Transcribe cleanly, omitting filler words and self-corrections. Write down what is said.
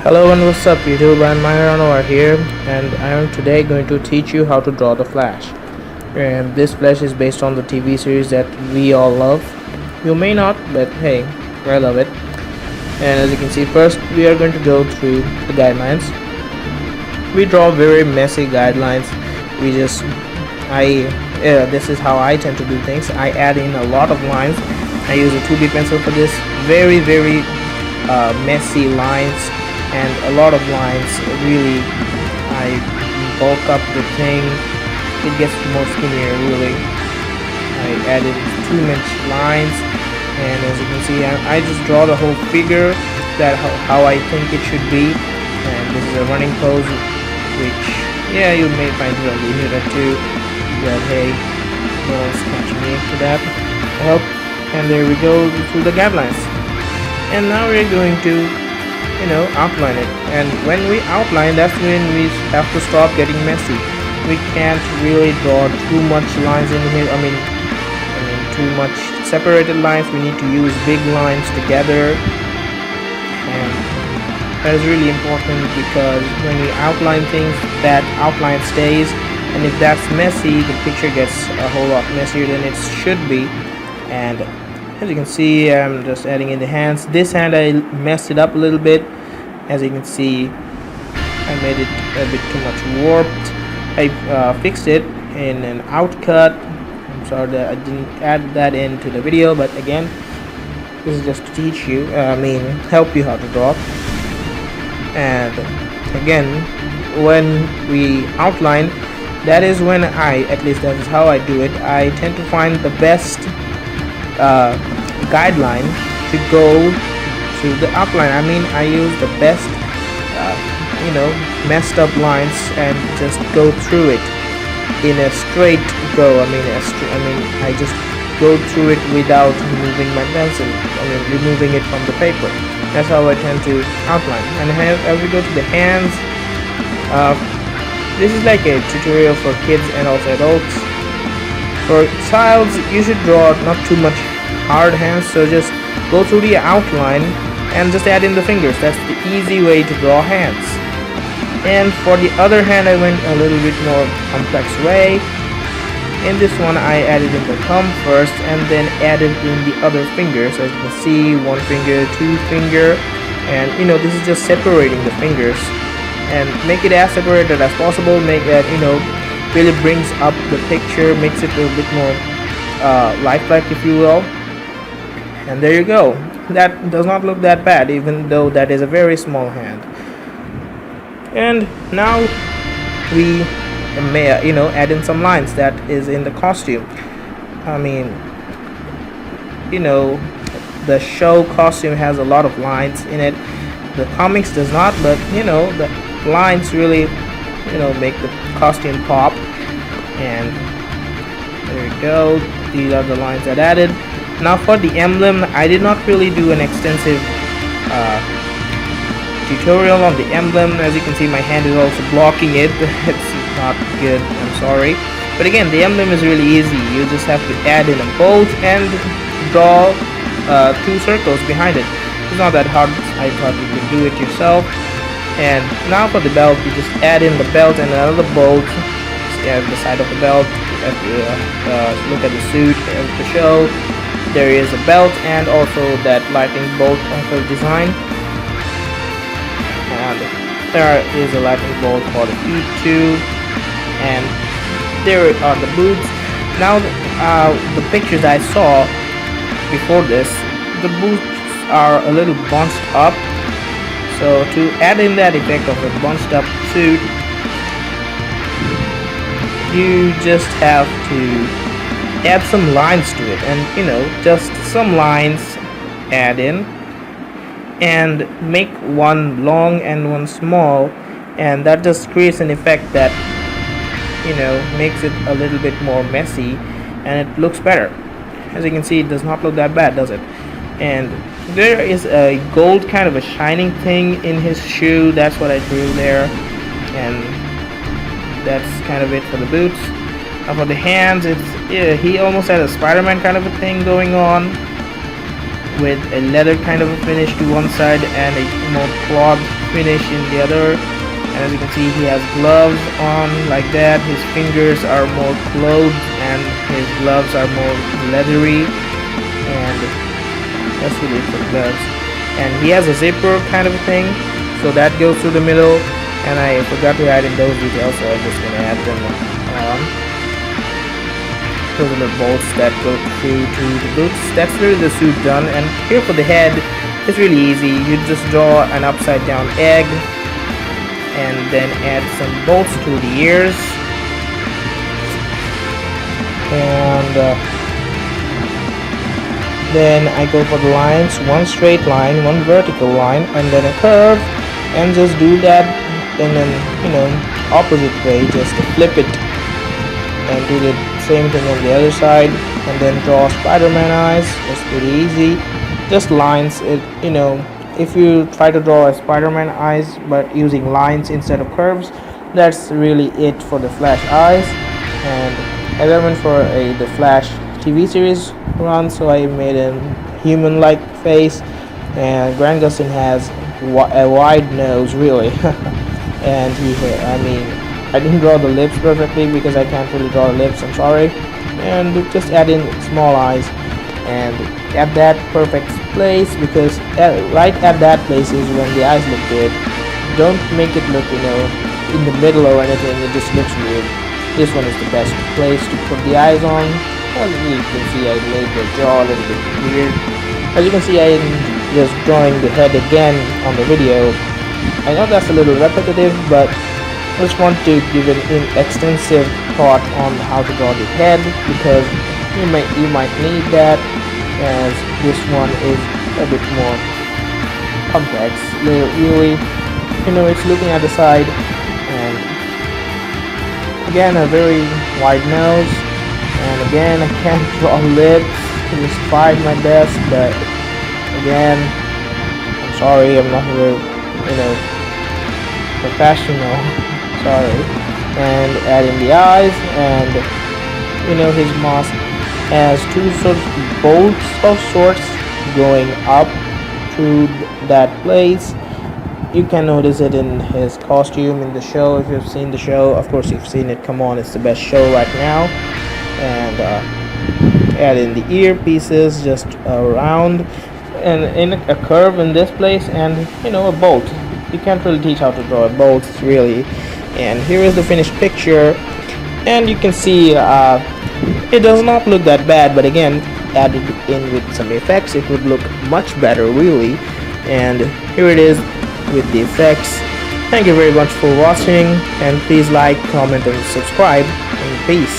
Hello and what's up YouTube, I'm Mahir Anowar here, and I am today going to teach you how to draw the Flash. And this Flash is based on the TV series that we all love. You may not, but hey, I love it. And as you can see, first we are going to go through the guidelines. We draw very messy guidelines. This is how I tend to do things. I add in a lot of lines. I use a 2B pencil for this. Very messy lines and a lot of lines. Really, I bulk up the thing. It gets more skinnier. Really, I added too much lines, and as you can see, I just draw the whole figure that how I think it should be. And this is a running pose, which you may find it on the internet too. But hey, no one's catching me to that. Well, and there we go through the guidelines. And now we're going to outline it, and when we outline, that's when we have to stop getting messy. We can't really draw too much lines in here. I mean too much separated lines. We need to use big lines together, and that is really important because when we outline things, that outline stays, and if that's messy, the picture gets a whole lot messier than it should be. And as you can see, I'm just adding in the hands. This hand I messed it up a little bit. As you can see, I made it a bit too much warped. I fixed it in an outcut. I'm sorry that I didn't add that into the video, but again, this is just to teach you, help you how to draw. And again, when we outline, that is when at least that is how I do it. I tend to find the best guideline to go to the outline. I use the best messed up lines and just go through it in a straight go. I just go through it without moving my pencil, removing it from the paper. That's how I tend to outline. And as we go to the hands, this is like a tutorial for kids and also adults. For childs, you should draw not too much hard hands, so just go through the outline and just add in the fingers. That's the easy way to draw hands. And for the other hand, I went a little bit more complex way. In this one, I added in the thumb first and then added in the other fingers. As you can see, 1 finger, 2 finger, and this is just separating the fingers and make it as separated as possible. Make that really brings up the picture, makes it a little bit more lifelike, if you will. And there you go. That does not look that bad, even though that is a very small hand. And now we may add in some lines that is in the costume. The show costume has a lot of lines in it. The comics does not, but the lines really make the costume pop. And there we go. These are the lines that added. Now for the emblem, I did not really do an extensive tutorial on the emblem. As you can see, my hand is also blocking it. It's not good, I'm sorry. But again, the emblem is really easy. You just have to add in a bolt and draw 2 circles behind it. It's not that hard. I thought you could do it yourself. And now for the belt, you just add in the belt and another bolt at the side of the belt. Look at the suit of the show. There is a belt and also that lightning bolt also design. And there is a lightning bolt for the feet too. And there are the boots. Now the pictures I saw before this, the boots are a little bunched up. So to add in that effect of a bunched up suit, you just have to add some lines to it, and just some lines add in, and make one long and one small, and that just creates an effect that makes it a little bit more messy and it looks better. As you can see, it does not look that bad, does it? And there is a gold kind of a shining thing in his shoe. That's what I drew there, and that's kind of it for the boots. Now for the hands, he almost has a Spider-Man kind of a thing going on. with a leather kind of a finish to one side and a more cloth finish in the other. And as you can see, he has gloves on like that. His fingers are more clothed and his gloves are more leathery, and that's really for gloves. And he has a zipper kind of a thing, so that goes through the middle, and I forgot to add in those details, so I'm just gonna add them on. Those are the bolts that go through to the boots. That's really the suit done. And here for the head, it's really easy. You just draw an upside down egg and then add some bolts to the ears, and then I go for the lines, one straight line, one vertical line, and then a curve, and just do that in an opposite way, just to flip it and do the same thing on the other side, and then draw Spider-Man eyes. It's pretty easy, just lines. If you try to draw a Spider-Man eyes but using lines instead of curves, that's really it for the Flash eyes. And as I went for the Flash TV series run, so I made a human-like face, and Grant Gustin has a wide nose, really. And I didn't draw the lips perfectly because I can't really draw the lips, I'm sorry. And just add in small eyes and at that perfect place, because right at that place is when the eyes look good. Don't make it look in the middle or anything, it just looks weird. This one is the best place to put the eyes on. As you can see, I made the jaw a little bit weird. As you can see, I am just drawing the head again on the video. I know that's a little repetitive, but I just want to give an extensive thought on how to draw the head, because you might need that, as this one is a bit more complex. Really, it's looking at the side, and again a very wide nose, and again I can't draw lips. I just tried my best, but again, I'm sorry, I'm not very professional. Sorry. And add in the eyes, and his mask has two sort of bolts of sorts going up to that place. You can notice it in his costume in the show. If you've seen the show, of course you've seen it, come on, it's the best show right now. And add in the earpieces just around, and in a curve in this place, and a bolt. You can't really teach how to draw a bolt, really. And here is the finished picture, and you can see it does not look that bad, but again, added in with some effects, it would look much better, really. And here it is with the effects. Thank you very much for watching, and please like, comment, and subscribe, and peace.